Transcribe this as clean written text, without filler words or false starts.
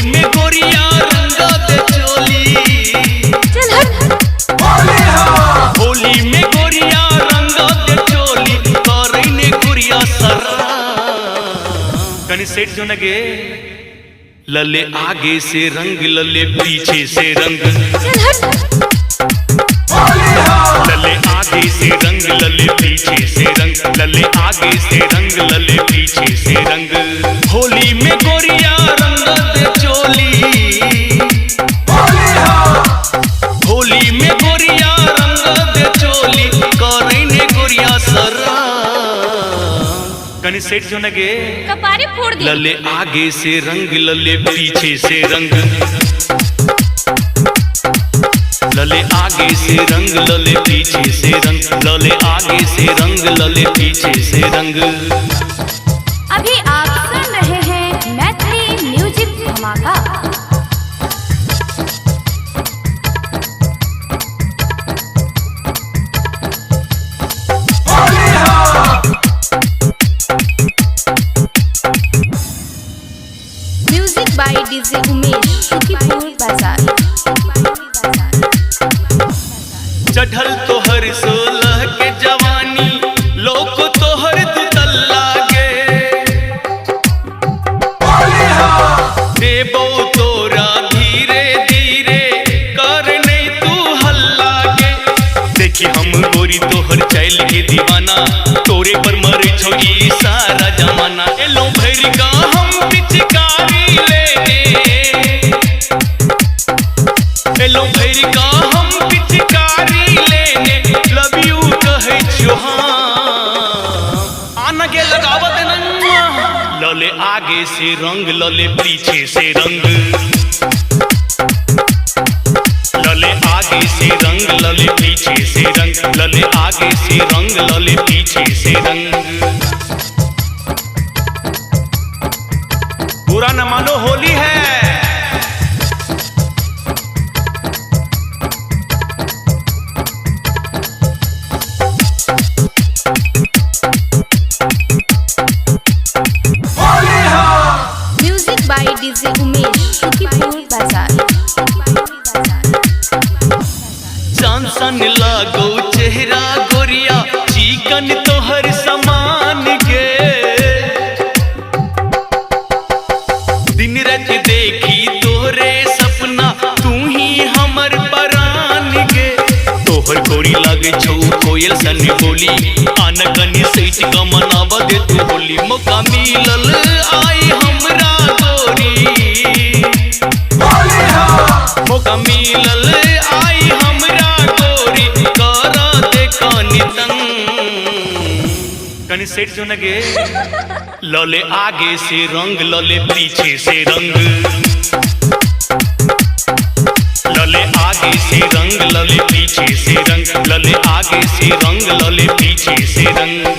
में गोरिया रंगा दे चोली। चल हट। होली में गोरिया रंगा दे चोली करने गोरिया सरा। कनी सेठ जो नगे लले आगे से रंग लले पीछे से रंग। चल हट। लले आगे से रंग लले पीछे से रंग। लले आगे से रंग लले पीछे से रंग। होली में गोरिया रंग दे चोली। होली में गोरिया रंग दे चोली करने गोरिया सरा। कनी सेठ जो नगे कपारे फोड़ दे। लले आगे से रंग लले पीछे से रंग। लले आगे से रंग लले पीछे से रंग। लले आगे से रंग लले पीछे से रंग। अभी आप सुन रहे हैं मैथिली म्यूजिक धमाका। Music by DJ Umesh Sukhipur Bazar. चढ़ल तोहर 16 के जवानी लोग तोहर दुतल्ला गे। देबो तोरा धीरे धीरे कर नहीं तू हल्ला गे। देखी हम गोरी तोहर चैल के दीवाना तोरे पर मरे छोड़ी सारा जमाना। एलो भैर का हम पिचकारी लेने। एलो भैर का हम पिचकारी लेने। लव यू कहे आना के लगावत नन्ना। लले आगे से रंग लले पीछे से रंग। लले आगे से रंग लले पीछे से रंग। लले आगे से रंग लले पीछे से रंग। बुरा न मानो होली है। Music by DJ Umesh Sukhipur Bazar. चांद सन लागो चेहरा गोरिया चिकन तोहर समान गे। दिन रात देखी तोहरे सपना तू ही हमर परान गे। तोहर गोरी लागे छौ कोयल सन बोली। आन कनी सैट का मनावा दे तू होली। मौका मिलल आई हमरा गोरी। मौका मिलल आई हमरा गोरी करा दे कानी तंग। कनी सेठ जो नगे लले आगे से रंग लले पीछे से रंग। लले आगे से रंग लले पीछे से रंग। लले आगे से रंग लले पीछे से रंग।